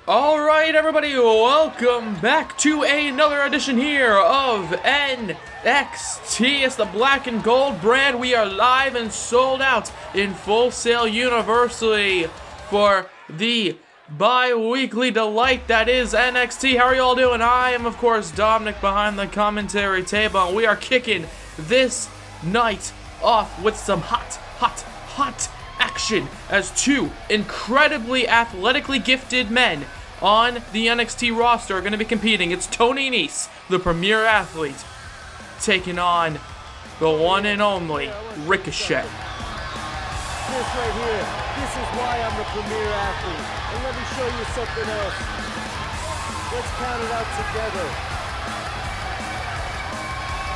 Alright everybody, welcome back to another edition here of NXT. It's the black and gold brand. We are live and sold out in Full Sail universally for the bi-weekly delight that is NXT. How are you all doing? I am of course Dominic behind the commentary table, and we are kicking this night off with some hot action as two incredibly athletically gifted men on the NXT roster are going to be competing. It's Toni Nese, the premier athlete, taking on the one and only Ricochet. This right here, this is why I'm the premier athlete. And let me show you something else. Let's count it out together.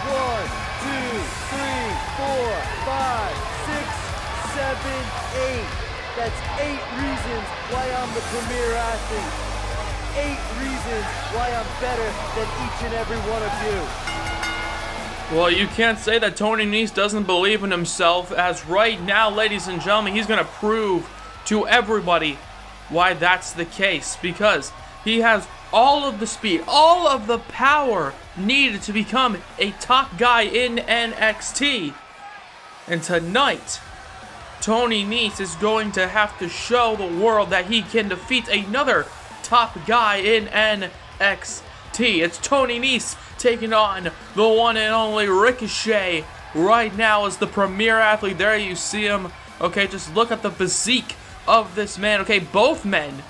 1, 2, 3, 4, 5, 6, 7, 8. That's 8 reasons why I'm the premier athlete. 8 reasons why I'm better than each and every one of you. Well, you can't say that Toni Nese doesn't believe in himself, as right now, ladies and gentlemen, he's going to prove to everybody why that's the case, because he has all of the speed, all of the power needed to become a top guy in NXT. And tonight, Toni Nese is going to have to show the world that he can defeat another top guy in NXT. It's Toni Nese taking on the one and only Ricochet right now as the premier athlete. There you see him. Okay, just look at the physique of this man. Okay, both men,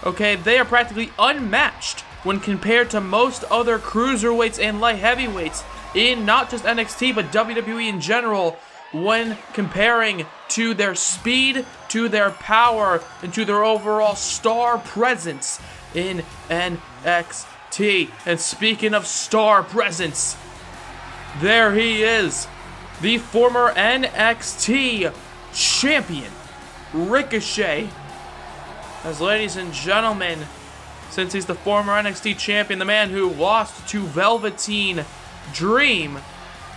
okay, they are practically unmatched when compared to most other cruiserweights and light heavyweights in not just NXT but WWE in general, when comparing to their speed, to their power, and to their overall star presence in NXT. And speaking of star presence, there he is, the former NXT champion, Ricochet. As ladies and gentlemen, since he's the former NXT champion, the man who lost to Velveteen Dream,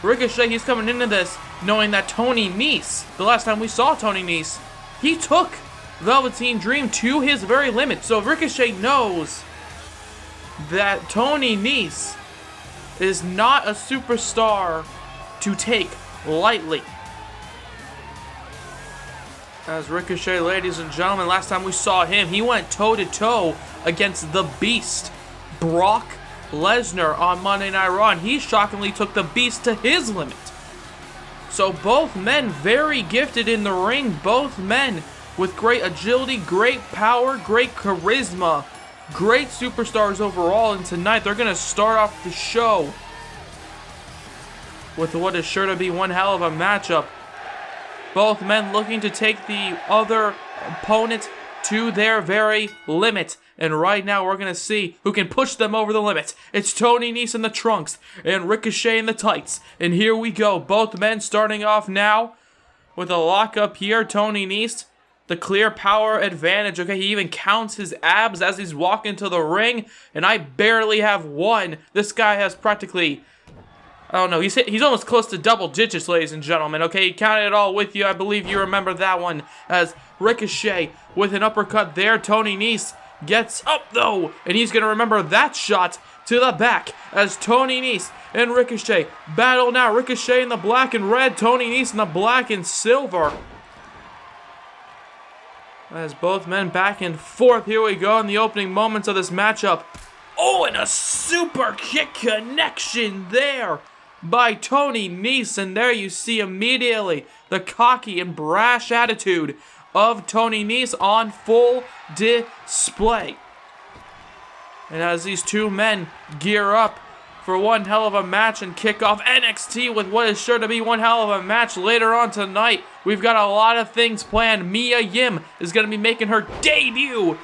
Ricochet, he's coming into this knowing that Toni Nese, the last time we saw Toni Nese, he took Velveteen Dream to his very limit. So Ricochet knows that Toni Nese is not a superstar to take lightly. As Ricochet, ladies and gentlemen, last time we saw him, he went toe-to-toe against the Beast, Brock Lesnar, on Monday Night Raw, and he shockingly took the Beast to his limit. So both men very gifted in the ring, both men with great agility, great power, great charisma, great superstars overall, and tonight they're going to start off the show with what is sure to be one hell of a matchup. Both men looking to take the other opponent to their very limit. And right now we're going to see who can push them over the limit. It's Toni Nese in the trunks and Ricochet in the tights. And here we go. Both men starting off now with a lockup here. Toni Nese, the clear power advantage. Okay, he even counts his abs as he's walking to the ring. And I barely have one. This guy has practically, I don't know, he's almost close to double digits, ladies and gentlemen. Okay, he counted it all with you. I believe you remember that one. As Ricochet with an uppercut there. Toni Nese gets up though, and he's going to remember that shot to the back as Toni Nese and Ricochet battle now. Ricochet in the black and red, Toni Nese in the black and silver. As both men back and forth, here we go in the opening moments of this matchup. Oh, and a super kick connection there by Toni Nese, and there you see immediately the cocky and brash attitude of Toni Nese on full display. And as these two men gear up for one hell of a match and kick off NXT with what is sure to be one hell of a match later on tonight, we've got a lot of things planned. Mia Yim is going to be making her debut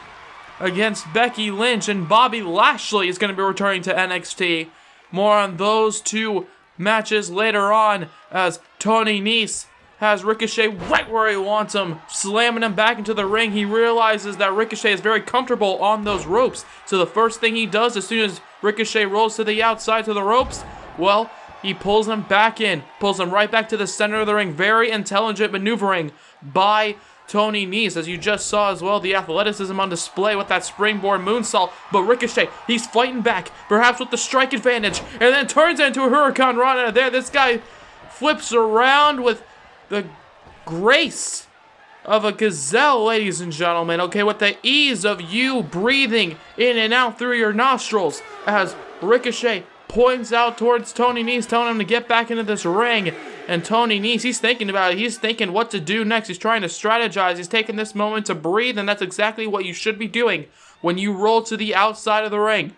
against Becky Lynch, and Bobby Lashley is going to be returning to NXT. More on those two matches later on, as Toni Nese has Ricochet right where he wants him, slamming him back into the ring. He realizes that Ricochet is very comfortable on those ropes. So the first thing he does as soon as Ricochet rolls to the outside to the ropes, well, he pulls him back in, pulls him right back to the center of the ring. Very intelligent maneuvering by Toni Nese, as you just saw as well, the athleticism on display with that springboard moonsault. But Ricochet, he's fighting back, perhaps with the strike advantage, and then turns into a Hurricane Rana there. This guy flips around with the grace of a gazelle, ladies and gentlemen. Okay, with the ease of you breathing in and out through your nostrils, as Ricochet points out towards Toni Nese, telling him to get back into this ring. And Toni Nese, he's thinking about it. He's thinking what to do next. He's trying to strategize. He's taking this moment to breathe, and that's exactly what you should be doing when you roll to the outside of the ring.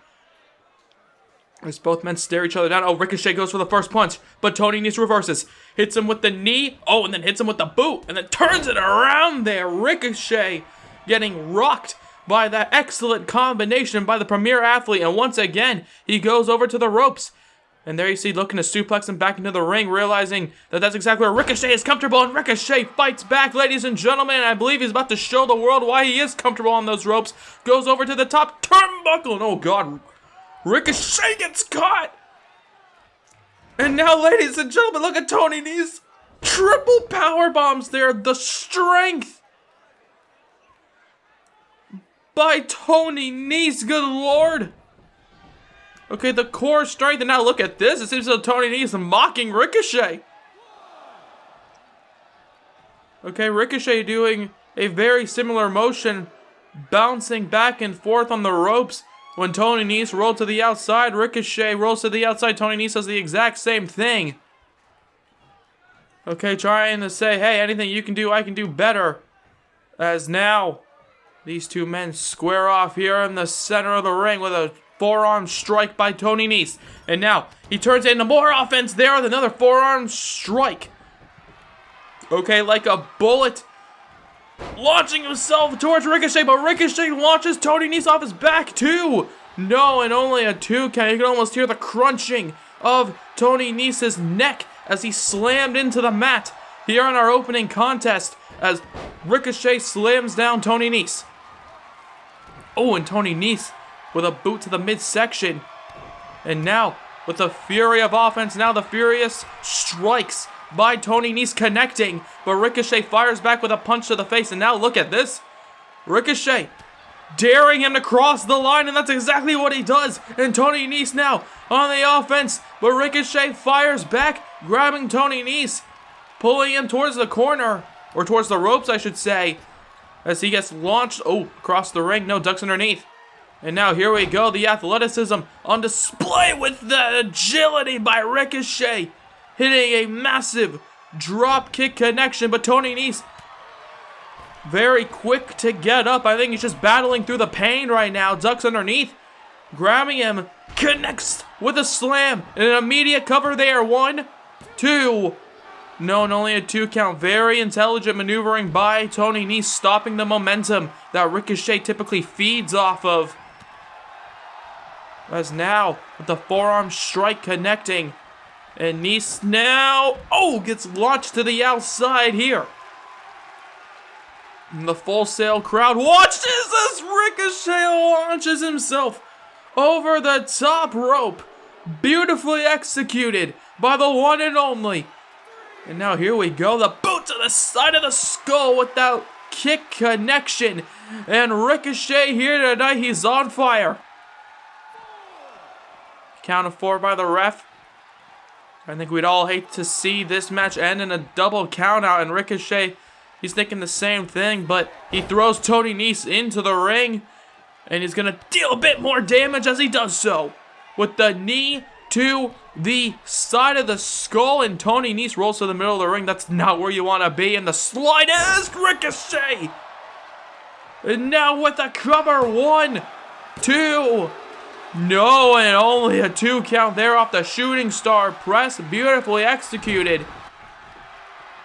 As both men stare each other down. Oh, Ricochet goes for the first punch, but Toni Nese reverses. Hits him with the knee. Oh, and then hits him with the boot, and then turns it around there. Ricochet getting rocked by that excellent combination by the premier athlete. And once again, he goes over to the ropes. And there you see, looking to suplex him back into the ring, realizing that that's exactly where Ricochet is comfortable. And Ricochet fights back, ladies and gentlemen. And I believe he's about to show the world why he is comfortable on those ropes. Goes over to the top turnbuckle. And oh, God, Ricochet gets caught. And now, ladies and gentlemen, look at Toni Nese. Triple power bombs there. The strength by Toni Nese, good lord. Okay, the core strength, and now look at this. It seems like Toni Nese mocking Ricochet. Okay, Ricochet doing a very similar motion, bouncing back and forth on the ropes. When Toni Nese rolled to the outside, Ricochet rolls to the outside. Toni Nese does the exact same thing. Okay, trying to say, hey, anything you can do, I can do better. As now, these two men square off here in the center of the ring with a forearm strike by Toni Nese. And now, he turns into more offense there with another forearm strike. Okay, like a bullet, launching himself towards Ricochet, but Ricochet launches Toni Nese off his back too. No, and only a 2 count. You can almost hear the crunching of Toni Nese's neck as he slammed into the mat here in our opening contest as Ricochet slams down Toni Nese. Oh, and Toni Nese with a boot to the midsection. And now, with the fury of offense, now the furious strikes by Toni Nese connecting, but Ricochet fires back with a punch to the face. And now look at this. Ricochet daring him to cross the line, and that's exactly what he does. And Toni Nese now on the offense, but Ricochet fires back, grabbing Toni Nese, pulling him towards the corner, or towards the ropes, I should say, as he gets launched, across the ring. No, ducks underneath. And now here we go, the athleticism on display with the agility by Ricochet, hitting a massive drop kick connection, but Toni Nese very quick to get up. I think he's just battling through the pain right now. Ducks underneath, grabbing him, connects with a slam, and an immediate cover there. 1, 2. No, and only a 2 count. Very intelligent maneuvering by Toni Nese, stopping the momentum that Ricochet typically feeds off of. As now, with the forearm strike connecting, and Nese now, gets launched to the outside here. And the Full Sail crowd watches as Ricochet launches himself over the top rope. Beautifully executed by the one and only. And now here we go, the boot to the side of the skull with that kick connection. And Ricochet here tonight, he's on fire. Count of 4 by the ref. I think we'd all hate to see this match end in a double count out, and Ricochet, he's thinking the same thing, but he throws Toni Nese into the ring, and he's going to deal a bit more damage as he does so. With the knee to the side of the skull, and Toni Nese rolls to the middle of the ring. That's not where you want to be, and the slightest Ricochet. And now with a cover, 1, 2. No, and only a 2 count there off the shooting star press. Beautifully executed.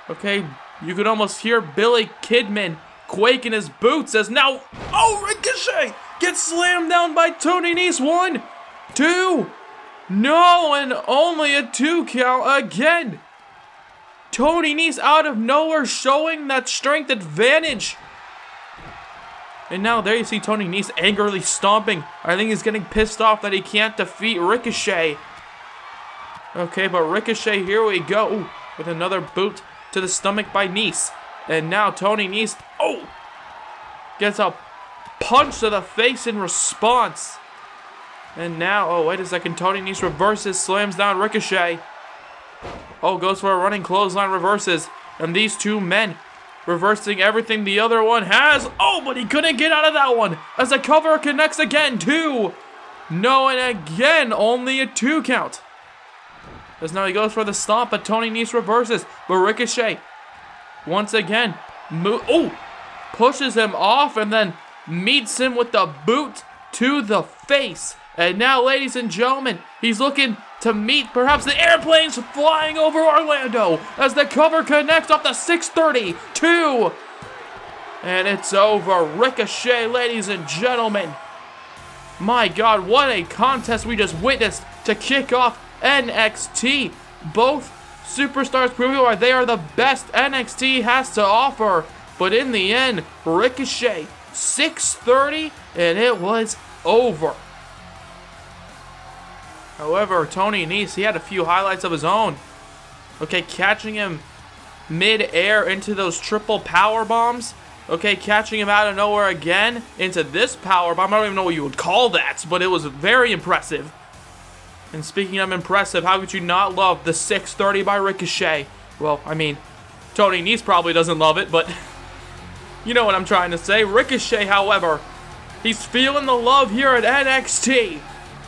Okay, you could almost hear Billy Kidman quake in his boots as now, Ricochet gets slammed down by Toni Nese. 1, 2. No, and only a 2 count again. Toni Nese out of nowhere showing that strength advantage. And now there you see Toni Nese angrily stomping. I think he's getting pissed off that he can't defeat Ricochet. Okay, but Ricochet, here we go. With another boot to the stomach by Nese. And now Toni Nese Oh! Gets a punch to the face in response. And now, oh, wait a second. Toni Nese reverses, slams down Ricochet. Oh, goes for a running clothesline, reverses. And these two men reversing everything the other one has. Oh, but he couldn't get out of that one as the cover connects again. 2. No, and again, only a 2 count. As now he goes for the stomp, but Toni Nese reverses. But Ricochet, once again, pushes him off and then meets him with the boot to the face. And now, ladies and gentlemen, he's looking to meet perhaps the airplanes flying over Orlando as the cover connects off the 632. And it's over. Ricochet, ladies and gentlemen. My God, what a contest we just witnessed to kick off NXT. Both superstars proving why they are the best NXT has to offer. But in the end, Ricochet, 630, and it was over. However, Toni Nese, he had a few highlights of his own. Okay, catching him mid-air into those triple power bombs. Okay, catching him out of nowhere again into this power bomb. I don't even know what you would call that, but it was very impressive. And speaking of impressive, how could you not love the 630 by Ricochet? Well, I mean, Toni Nese probably doesn't love it, but you know what I'm trying to say. Ricochet, however, he's feeling the love here at NXT.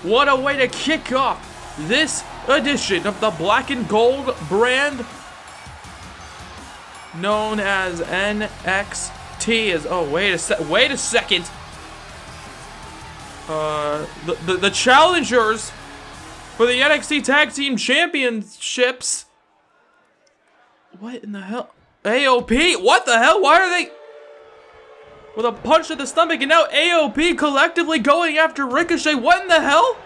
What a way to kick off this edition of the Black and Gold brand known as NXT. Oh, wait a second. The challengers for the NXT Tag Team Championships. What in the hell? AOP? What the hell? Why are they with a punch to the stomach, and now AOP collectively going after Ricochet? What in the hell?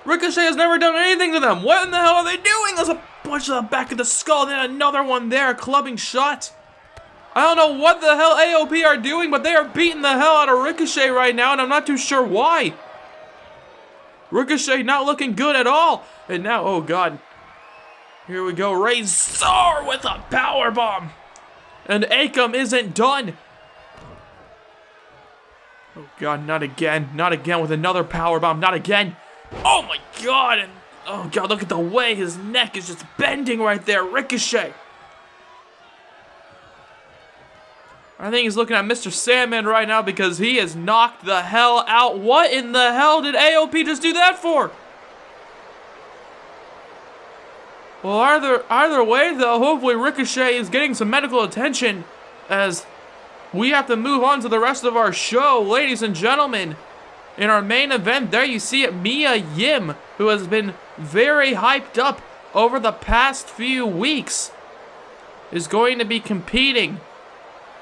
Ricochet has never done anything to them. What in the hell are they doing? There's a punch to the back of the skull, then another one there, clubbing shot. I don't know what the hell AOP are doing, but they are beating the hell out of Ricochet right now, and I'm not too sure why. Ricochet not looking good at all. And now, oh God. Here we go, Razor with a powerbomb. And Akam isn't done. Oh God, not again. Not again with another powerbomb. Not again. Oh my God. And oh God, look at the way his neck is just bending right there. Ricochet. I think he's looking at Mr. Sandman right now because he is knocked the hell out. What in the hell did AOP just do that for? Well, either way, though, hopefully Ricochet is getting some medical attention as we have to move on to the rest of our show. Ladies and gentlemen, in our main event, there you see it, Mia Yim, who has been very hyped up over the past few weeks, is going to be competing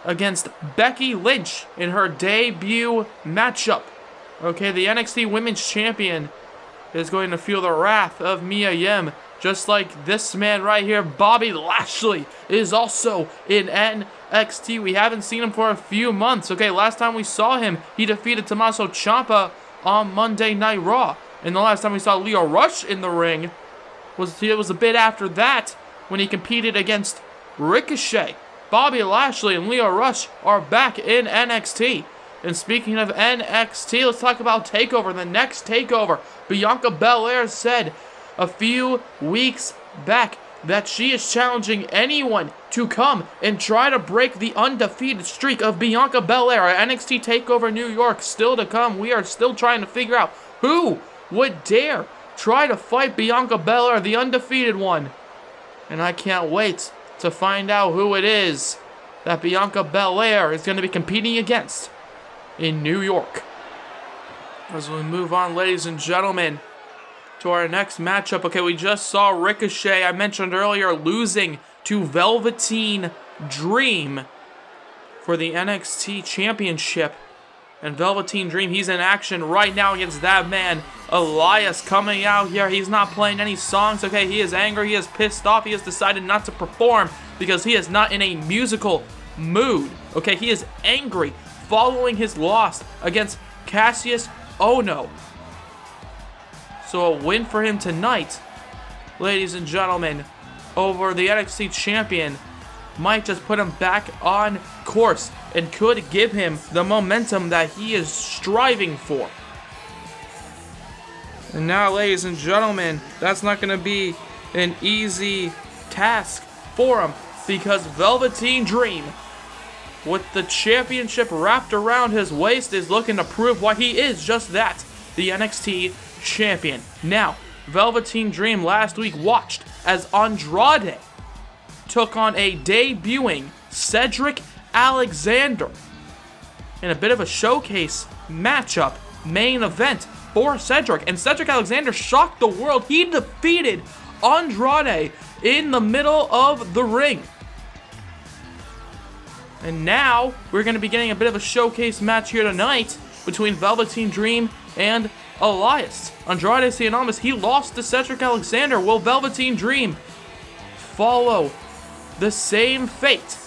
against Becky Lynch in her debut matchup. Okay, the NXT Women's Champion is going to feel the wrath of Mia Yim, just like this man right here, Bobby Lashley, is also in NXT. We haven't seen him for a few months. Okay, last time we saw him, he defeated Tommaso Ciampa on Monday Night Raw. And the last time we saw Lio Rush in the ring it was a bit after that when he competed against Ricochet. Bobby Lashley and Lio Rush are back in NXT. And speaking of NXT, let's talk about TakeOver, the next TakeOver. Bianca Belair said a few weeks back that she is challenging anyone to come and try to break the undefeated streak of Bianca Belair at NXT TakeOver New York. Still to come. We are still trying to figure out who would dare try to fight Bianca Belair, the undefeated one. And I can't wait to find out who it is that Bianca Belair is going to be competing against in New York. As we move on, ladies and gentlemen, to our next matchup. Okay, we just saw Ricochet, I mentioned earlier, losing to Velveteen Dream for the NXT Championship. And Velveteen Dream, he's in action right now against that man, Elias, coming out here. He's not playing any songs, okay? He is angry, he is pissed off, he has decided not to perform because he is not in a musical mood, okay? He is angry following his loss against Cassius Ohno. So a win for him tonight, ladies and gentlemen, over the NXT champion, might just put him back on course and could give him the momentum that he is striving for. And now, ladies and gentlemen, that's not going to be an easy task for him, because Velveteen Dream, with the championship wrapped around his waist, is looking to prove why he is just that, the NXT champion. Now, Velveteen Dream last week watched as Andrade took on a debuting Cedric Alexander in a bit of a showcase matchup main event for Cedric. And Cedric Alexander shocked the world. He defeated Andrade in the middle of the ring. And now we're going to be getting a bit of a showcase match here tonight between Velveteen Dream and Elias. Andrade Cien, he lost to Cedric Alexander. Will Velveteen Dream follow the same fate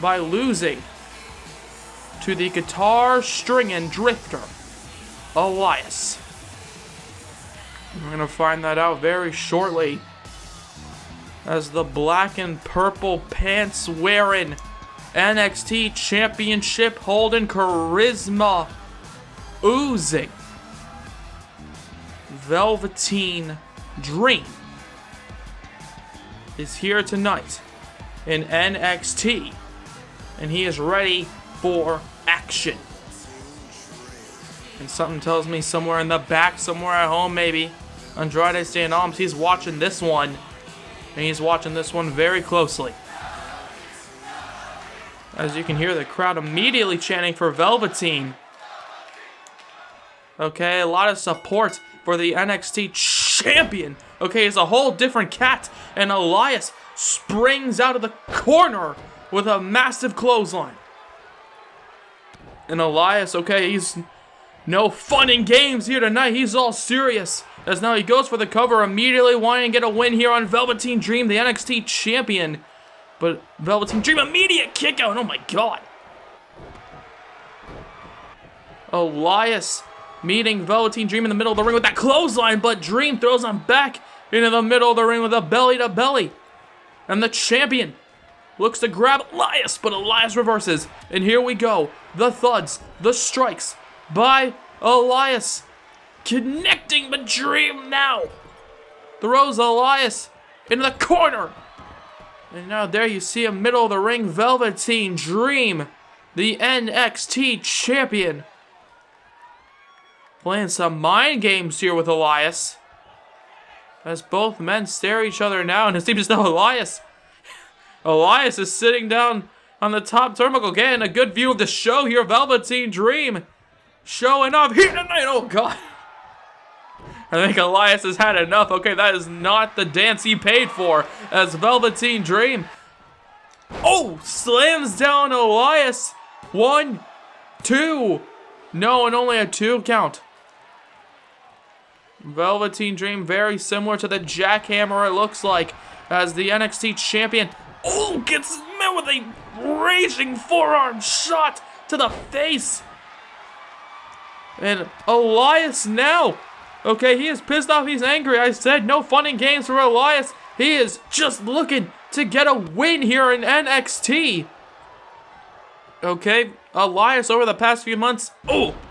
by losing to the guitar stringing drifter Elias? We're going to find that out very shortly, as the black and purple pants wearing, NXT championship holding, charisma oozing Velveteen Dream is here tonight in NXT, and he is ready for action. And something tells me somewhere in the back, somewhere at home maybe, Andrade Cien, he's watching this one, and he's watching this one very closely. As you can hear the crowd immediately chanting for Velveteen. Okay, a lot of support for the NXT champion. Okay, it's a whole different cat, and Elias springs out of the corner with a massive clothesline. And Elias, okay, he's no fun and games here tonight. He's all serious, as now he goes for the cover, immediately wanting to get a win here on Velveteen Dream, the NXT champion. But Velveteen Dream, immediate kick out. Oh my god. Elias meeting Velveteen Dream in the middle of the ring with that clothesline, but Dream throws him back into the middle of the ring with a belly to belly. And the champion looks to grab Elias, but Elias reverses. And here we go. The thuds, the strikes by Elias, connecting, but Dream now throws Elias into the corner. And now there you see him, middle of the ring, Velveteen Dream, the NXT champion, playing some mind games here with Elias, as both men stare at each other now, and it seems as though Elias is sitting down on the top turnbuckle, getting a good view of the show here. Velveteen Dream showing off here tonight. Oh god, I think Elias has had enough. Okay, that is not the dance he paid for, as Velveteen Dream, slams down Elias. 1, 2, no, and only a 2 count. Velveteen Dream, very similar to the jackhammer, it looks like, as the NXT champion, gets met with a raging forearm shot to the face. And Elias now, okay, he is pissed off, he's angry. I said no fun and games for Elias. He is just looking to get a win here in NXT. Okay, Elias over the past few months,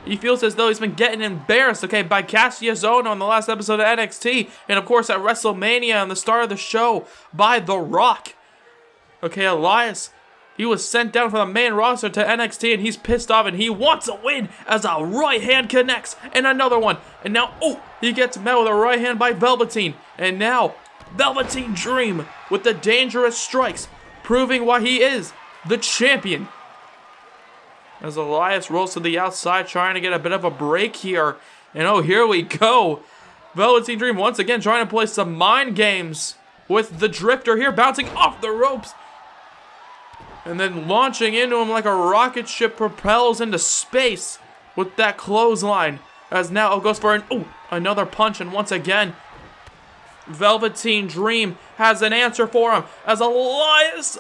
he feels as though he's been getting embarrassed, okay, by Cassius Ohno on the last episode of NXT, and of course at WrestleMania on the start of the show by The Rock. Okay, Elias, he was sent down from the main roster to NXT, and he's pissed off, and he wants a win as a right hand connects, and another one, and now, he gets met with a right hand by Velveteen, and now, Velveteen Dream with the dangerous strikes, proving why he is the champion. As Elias rolls to the outside, trying to get a bit of a break here. And here we go. Velveteen Dream once again trying to play some mind games with the drifter here, bouncing off the ropes. And then launching into him like a rocket ship propels into space with that clothesline. As now goes for another punch, and once again, Velveteen Dream has an answer for him. As Elias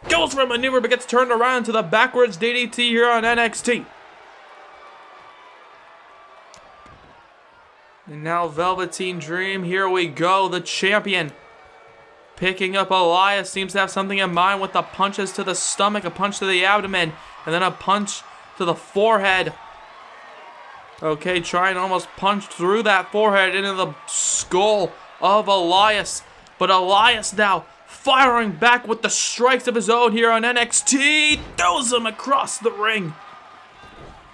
goes for a maneuver, but gets turned around to the backwards DDT here on NXT. And now Velveteen Dream, here we go, the champion, Picking up Elias, seems to have something in mind with the punches to the stomach, a punch to the abdomen, and then a punch to the forehead. Okay, trying to almost punch through that forehead into the skull of Elias. But Elias now firing back with the strikes of his own here on NXT. Throws him across the ring.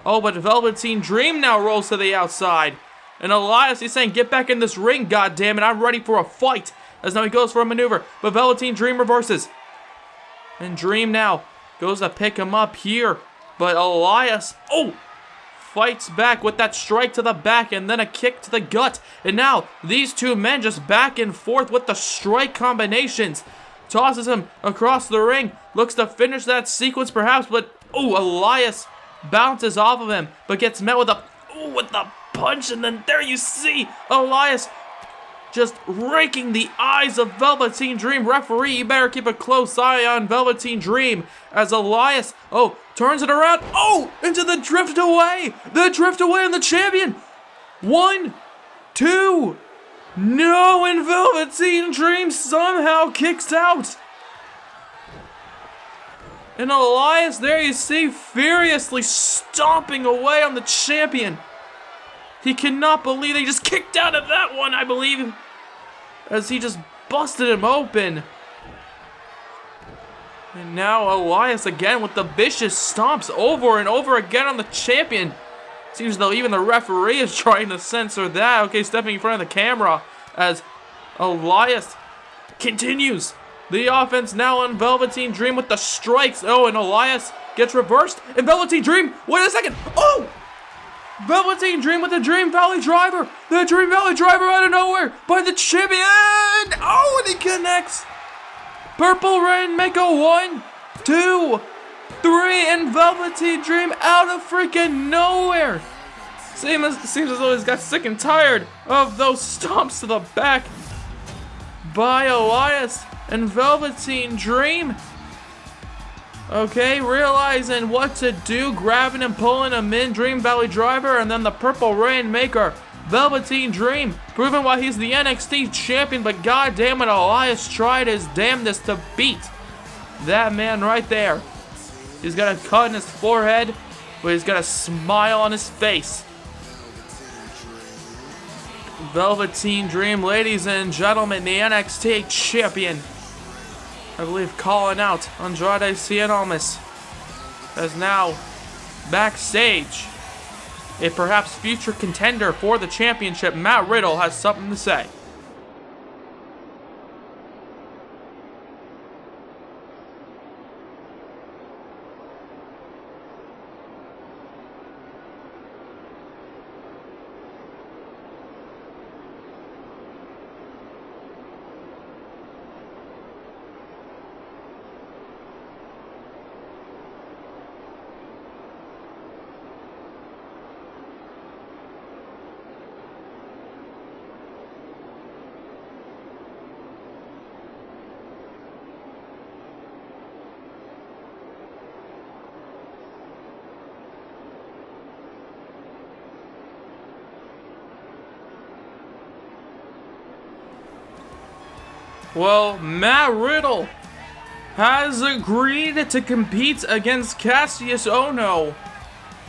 Oh, but Velveteen Dream now rolls to the outside. And Elias, he's saying, get back in this ring, goddammit. I'm ready for a fight. As now he goes for a maneuver. But Velveteen Dream reverses. And Dream now goes to pick him up here. But Elias, fights back with that strike to the back and then a kick to the gut. And now these two men just back and forth with the strike combinations. Tosses him across the ring. Looks to finish that sequence perhaps. But, Elias bounces off of him. But gets met with a punch. And then there you see Elias just raking the eyes of Velveteen Dream. Referee, you better keep a close eye on Velveteen Dream as Elias, turns it around. Into the drift away. The drift away on the champion. 1, 2. No, and Velveteen Dream somehow kicks out. And Elias, there you see, furiously stomping away on the champion. He cannot believe they just kicked out of that one, I believe, as he just busted him open. And now Elias again with the vicious stomps over and over again on the champion. Seems as though even the referee is trying to censor that. Okay, stepping in front of the camera as Elias continues the offense now on Velveteen Dream with the strikes. And Elias gets reversed. And Velveteen Dream, wait a second. Velveteen Dream with the Dream Valley Driver. The Dream Valley Driver out of nowhere by the champion. And he connects. Purple Rainmaker 1, 2, 3, and Velveteen Dream out of freaking nowhere. Seems as though he's got sick and tired of those stomps to the back by Elias and Velveteen Dream. Okay, realizing what to do, grabbing and pulling him in, Dream Valley Driver, and then the Purple Rainmaker, Velveteen Dream, proving why he's the NXT champion, but goddamn it, Elias tried his damnedest to beat that man right there. He's got a cut in his forehead, but he's got a smile on his face. Velveteen Dream, ladies and gentlemen, the NXT champion. I believe calling out Andrade Cien Almas as now backstage. A perhaps future contender for the championship, Matt Riddle, has something to say. Well, Matt Riddle has agreed to compete against Cassius Ohno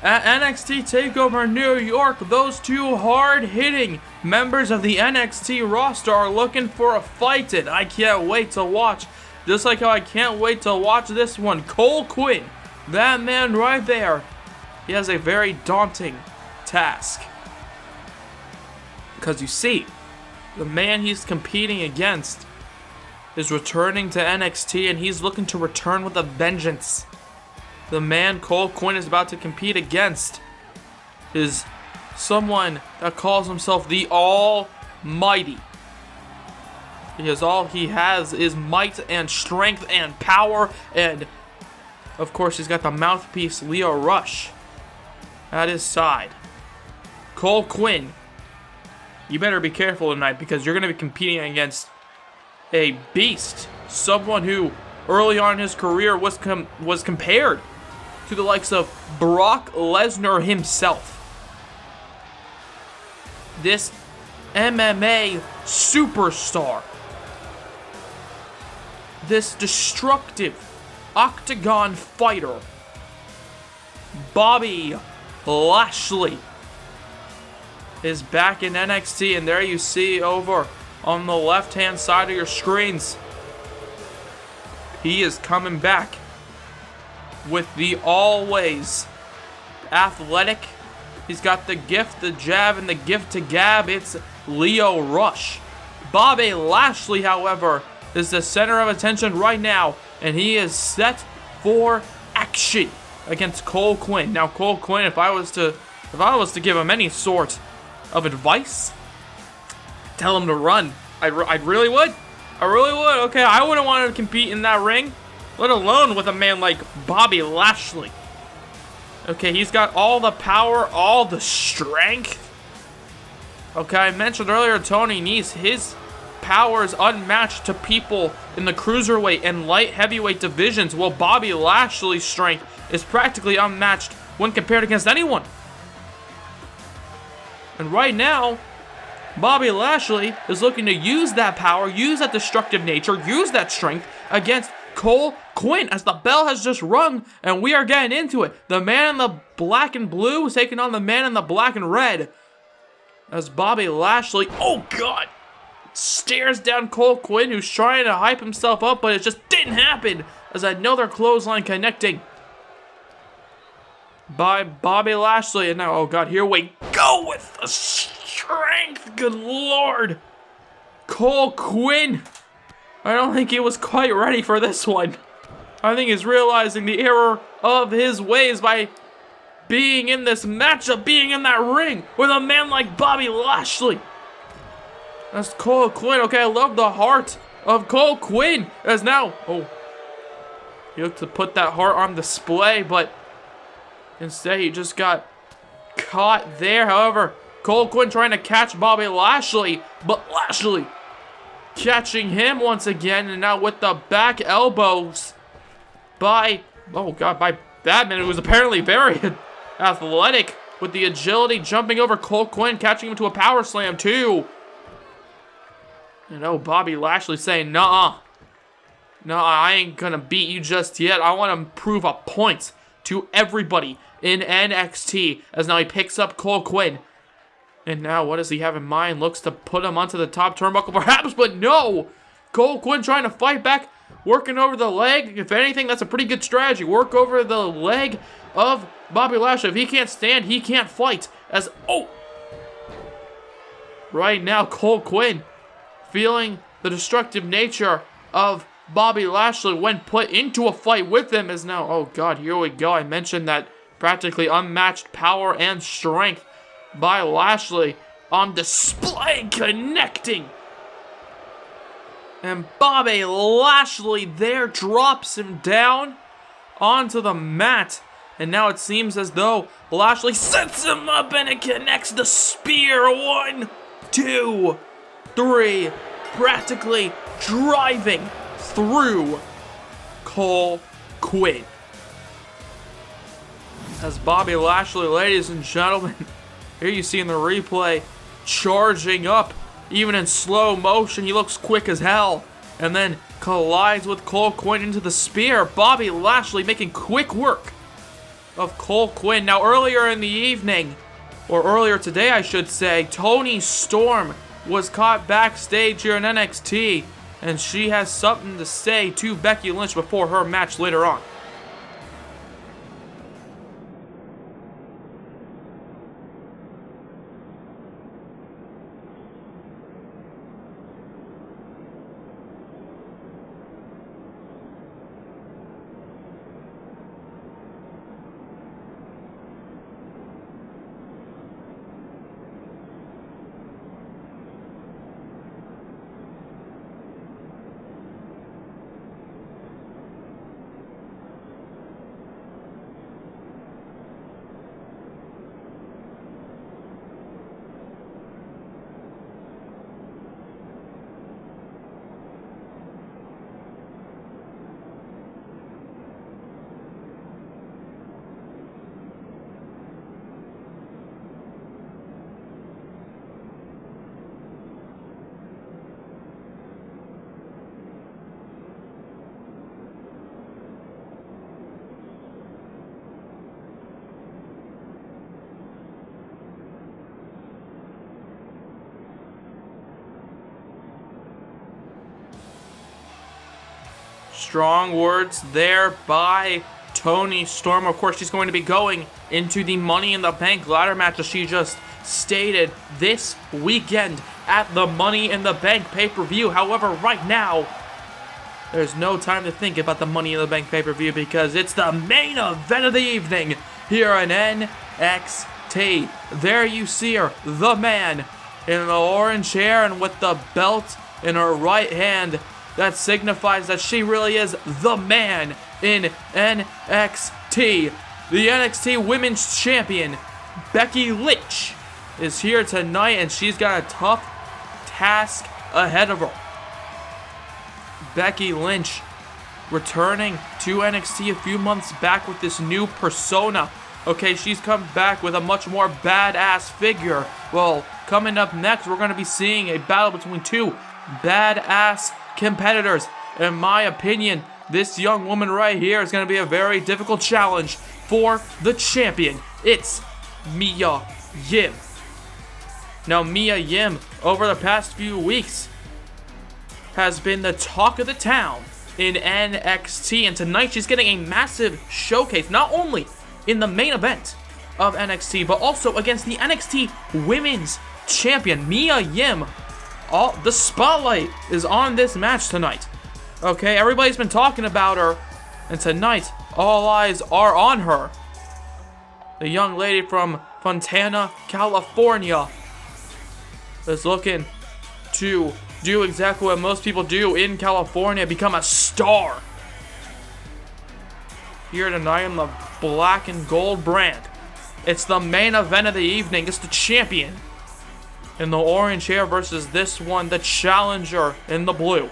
at NXT TakeOver New York. Those two hard-hitting members of the NXT roster are looking for a fight, and I can't wait to watch. Just like how I can't wait to watch this one. Cole Quinn, that man right there, he has a very daunting task. Because you see, the man he's competing against is returning to NXT, and he's looking to return with a vengeance. The man Cole Quinn is about to compete against is someone that calls himself the Almighty. Because all he has is might and strength and power, and of course he's got the mouthpiece Leo Rush at his side. Cole Quinn, you better be careful tonight, because you're going to be competing against a beast, someone who early on in his career was compared to the likes of Brock Lesnar himself. This MMA superstar this destructive octagon fighter, Bobby Lashley, is back in NXT, and there you see over on the left-hand side of your screens, he is coming back with the always athletic. He's got the gift, the jab, and the gift to gab. It's Lio Rush. Bobby Lashley, however, is the center of attention right now, and he is set for action against Cole Quinn. Now, Cole Quinn, if I was to give him any sort of advice, tell him to run. I really would. I really would. Okay, I wouldn't want to compete in that ring, let alone with a man like Bobby Lashley. Okay, he's got all the power, all the strength. Okay, I mentioned earlier Toni Nese, his power is unmatched to people in the cruiserweight and light heavyweight divisions, while Bobby Lashley's strength is practically unmatched when compared against anyone. And right now, Bobby Lashley is looking to use that power, use that destructive nature, use that strength against Cole Quinn, as the bell has just rung and we are getting into it. The man in the black and blue is taking on the man in the black and red, as Bobby Lashley, oh God, stares down Cole Quinn, who's trying to hype himself up, but it just didn't happen, as another clothesline connecting by Bobby Lashley. And now, oh God, here we go with the strength. Good Lord. Cole Quinn, I don't think he was quite ready for this one. I think he's realizing the error of his ways by being in this matchup, being in that ring with a man like Bobby Lashley. That's Cole Quinn. Okay, I love the heart of Cole Quinn. As now, oh, he looked to put that heart on display, but instead he just got caught there. However, Cole Quinn trying to catch Bobby Lashley, but Lashley catching him once again, and now with the back elbows by, oh God, by Batman, who was apparently very athletic with the agility, jumping over Cole Quinn, catching him to a power slam too. And oh, Bobby Lashley saying, nuh-uh, I ain't gonna beat you just yet. I want to prove a point to everybody in NXT, as now he picks up Cole Quinn. And now, what does he have in mind? Looks to put him onto the top turnbuckle, perhaps, but no! Cole Quinn trying to fight back, working over the leg. If anything, that's a pretty good strategy. Work over the leg of Bobby Lashley. If he can't stand, he can't fight. As, oh! Right now, Cole Quinn, feeling the destructive nature of Bobby Lashley when put into a fight with him, is now, oh God, here we go. I mentioned that practically unmatched power and strength by Lashley on display, connecting. And Bobby Lashley there drops him down onto the mat. And now it seems as though Lashley sets him up and it connects the spear. 1, 2, 3. Practically driving through Cole Quinn. As Bobby Lashley, ladies and gentlemen, here you see in the replay, charging up, even in slow motion. He looks quick as hell, and then collides with Cole Quinn into the spear. Bobby Lashley making quick work of Cole Quinn. Now, earlier in the evening, or earlier today, I should say, Toni Storm was caught backstage here in NXT, and she has something to say to Becky Lynch before her match later on. Strong words there by Toni Storm. Of course, she's going to be going into the Money in the Bank ladder match, as she just stated, this weekend at the Money in the Bank pay-per-view. However, right now, there's no time to think about the Money in the Bank pay-per-view because it's the main event of the evening here on NXT. There you see her, the man, in the orange hair and with the belt in her right hand. That signifies that she really is the man in NXT. The NXT Women's Champion, Becky Lynch, is here tonight, and she's got a tough task ahead of her. Becky Lynch returning to NXT a few months back with this new persona. Okay, she's come back with a much more badass figure. Well, coming up next, we're going to be seeing a battle between two badass competitors. In my opinion, this young woman right here is going to be a very difficult challenge for the champion. It's Mia Yim. Now, Mia Yim, over the past few weeks, has been the talk of the town in NXT, and tonight she's getting a massive showcase, not only in the main event of NXT, but also against the NXT Women's Champion, Mia Yim. The spotlight is on this match tonight. Okay, everybody's been talking about her, and tonight, all eyes are on her. The young lady from Fontana, California, is looking to do exactly what most people do in California, become a star. Here tonight in the black and gold brand. It's the main event of the evening. It's the champion in the orange hair versus this one, the challenger in the blue.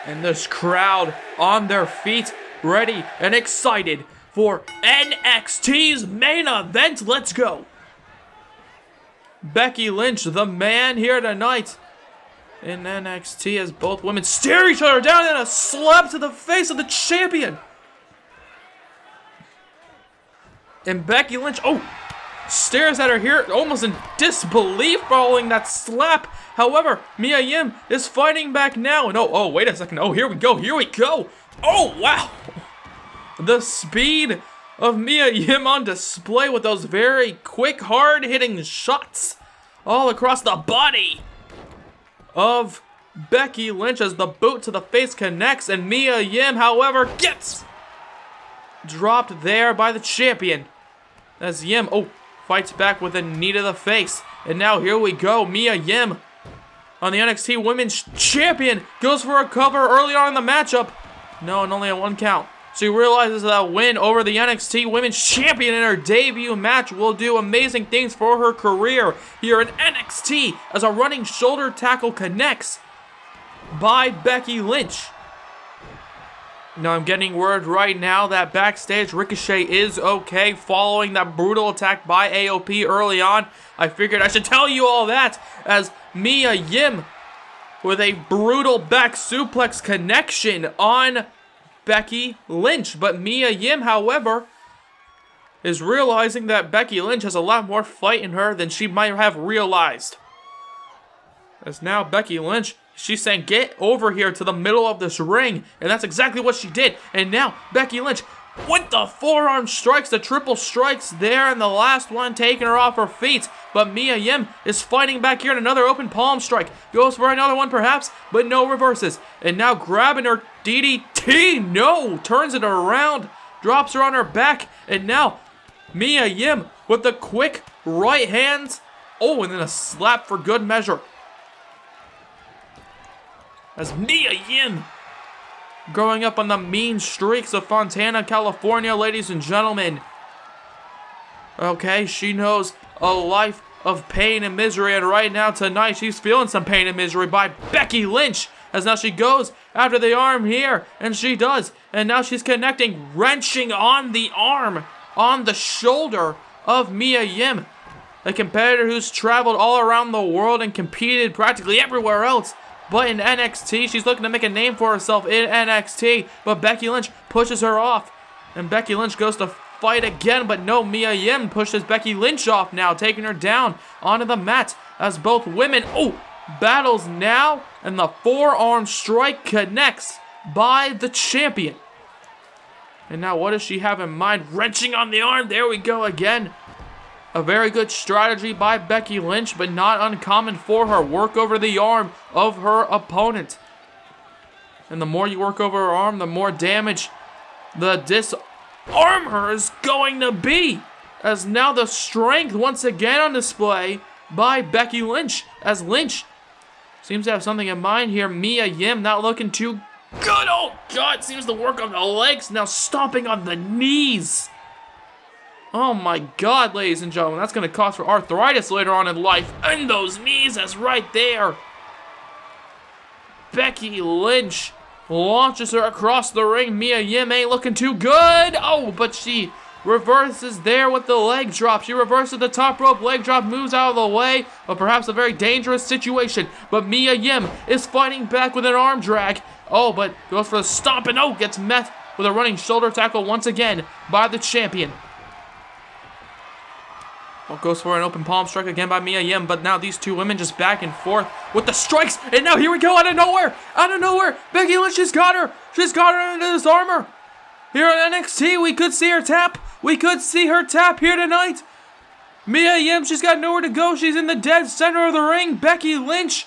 And this crowd on their feet, ready and excited for NXT's main event. Let's go. Becky Lynch, the man here tonight in NXT, as both women stare each other down, and a slap to the face of the champion. And Becky Lynch, stares at her here almost in disbelief following that slap. However, Mia Yim is fighting back now. And wait a second. Here we go. Oh, wow. The speed of Mia Yim on display with those very quick, hard-hitting shots all across the body of Becky Lynch as the boot to the face connects, and Mia Yim, however, gets dropped there by the champion as Yim, fights back with a knee to the face. And now here we go, Mia Yim on the NXT Women's Champion goes for a cover early on in the matchup. No, and only a 1 count. She realizes that win over the NXT Women's Champion in her debut match will do amazing things for her career here in NXT as a running shoulder tackle connects by Becky Lynch. Now, I'm getting word right now that backstage Ricochet is okay following that brutal attack by AOP early on. I figured I should tell you all that as Mia Yim with a brutal back suplex connection on Becky Lynch. But Mia Yim, however, is realizing that Becky Lynch has a lot more fight in her than she might have realized. As now Becky Lynch, she's saying, get over here to the middle of this ring. And that's exactly what she did. And now Becky Lynch with the forearm strikes, the triple strikes there, and the last one taking her off her feet. But Mia Yim is fighting back here in another open palm strike. Goes for another one perhaps, but no reverses. And now grabbing her DDT. No, turns it around, drops her on her back. And now Mia Yim with the quick right hands. And then a slap for good measure. As Mia Yim growing up on the mean streaks of Fontana, California, ladies and gentlemen. Okay, she knows a life of pain and misery, and right now, tonight, she's feeling some pain and misery by Becky Lynch, as now she goes after the arm here, and she does, and now she's connecting, wrenching on the arm, on the shoulder of Mia Yim, a competitor who's traveled all around the world and competed practically everywhere else. But in NXT, she's looking to make a name for herself in NXT. But Becky Lynch pushes her off. And Becky Lynch goes to fight again. But no, Mia Yim pushes Becky Lynch off now, taking her down onto the mat. As both women, battles now, and the forearm strike connects by the champion. And now what does she have in mind? Wrenching on the arm. There we go again. A very good strategy by Becky Lynch, but not uncommon for her. Work over the arm of her opponent. And the more you work over her arm, the more damage the disarmer is going to be. As now the strength once again on display by Becky Lynch. As Lynch seems to have something in mind here. Mia Yim not looking too good. Oh, God. Seems to work on the legs. Now stomping on the knees. Oh, my God, ladies and gentlemen. That's going to cause for arthritis later on in life. And those knees, that's right there. Becky Lynch launches her across the ring. Mia Yim ain't looking too good. Oh, but she reverses there with the leg drop. She reverses the top rope. Leg drop moves out of the way of perhaps a very dangerous situation. But Mia Yim is fighting back with an arm drag. Oh, but goes for the stomp and oh, gets met with a running shoulder tackle once again by the champion. Well, goes for an open palm strike again by Mia Yim, but now these two women just back and forth with the strikes, and now here we go out of nowhere, Becky Lynch has got her into this armor. Here on NXT, we could see her tap here tonight. Mia Yim, she's got nowhere to go, she's in the dead center of the ring. Becky Lynch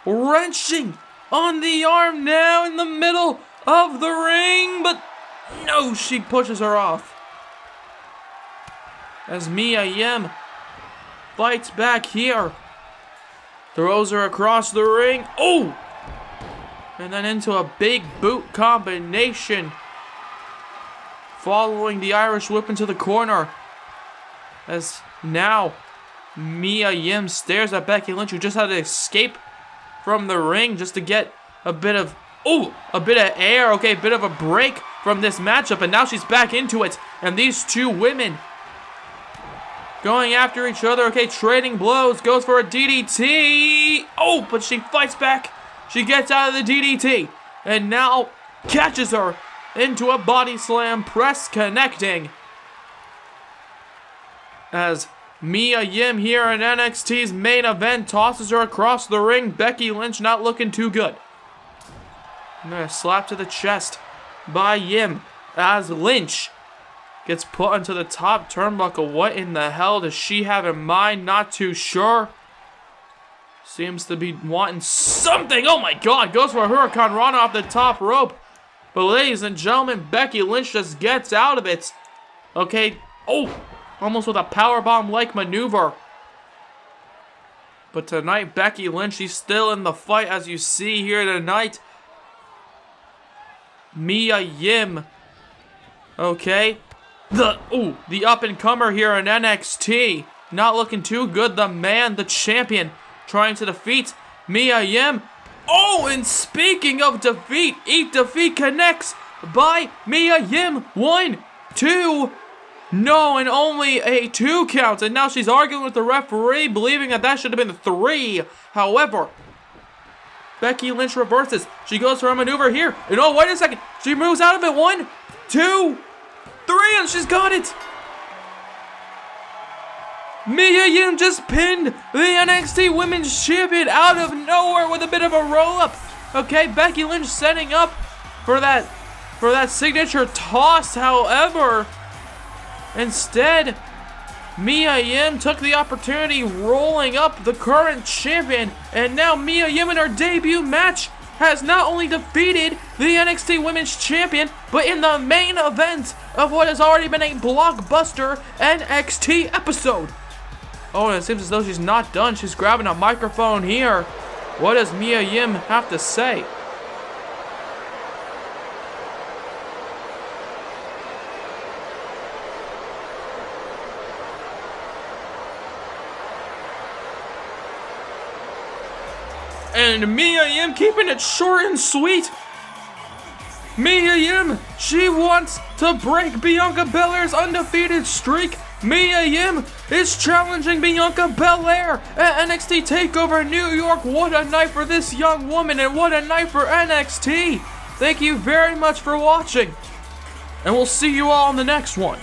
wrenching on the arm now in the middle of the ring, but no, she pushes her off. As Mia Yim fights back here. Throws her across the ring. Oh! And then into a big boot combination. Following the Irish whip into the corner. As now Mia Yim stares at Becky Lynch, who just had to escape from the ring just to get a bit of air. Okay, a bit of a break from this matchup. And now she's back into it. And these two women going after each other, okay, trading blows, goes for a DDT. Oh, but she fights back. She gets out of the DDT and now catches her into a body slam press connecting. As Mia Yim here in NXT's main event tosses her across the ring. Becky Lynch not looking too good. And then a slap to the chest by Yim as Lynch gets put onto the top turnbuckle. What in the hell does she have in mind? Not too sure. Seems to be wanting something. Oh my God. Goes for a Hurricane Rana off the top rope. But ladies and gentlemen, Becky Lynch just gets out of it. Okay. Oh. Almost with a powerbomb-like maneuver. But tonight, Becky Lynch, she's still in the fight as you see here tonight. Mia Yim. Okay. The up-and-comer here in NXT. Not looking too good. The man, the champion, trying to defeat Mia Yim. Oh, and speaking of defeat, defeat connects by Mia Yim. 1, 2. No, and only a 2 count. And now she's arguing with the referee, believing that should have been a 3. However, Becky Lynch reverses. She goes for a maneuver here. And oh, wait a second. She moves out of it. 1, 2, 3, and she's got it. Mia Yim just pinned the NXT Women's Champion out of nowhere with a bit of a roll-up. Okay, Becky Lynch setting up for that signature toss. However, instead, Mia Yim took the opportunity, rolling up the current champion. And now Mia Yim in her debut match has not only defeated the NXT Women's Champion, but in the main event of what has already been a blockbuster NXT episode. Oh, and it seems as though she's not done. She's grabbing a microphone here. What does Mia Yim have to say? And Mia Yim keeping it short and sweet. Mia Yim, she wants to break Bianca Belair's undefeated streak. Mia Yim is challenging Bianca Belair at NXT TakeOver New York. What a night for this young woman, and what a night for NXT. Thank you very much for watching, and we'll see you all in the next one.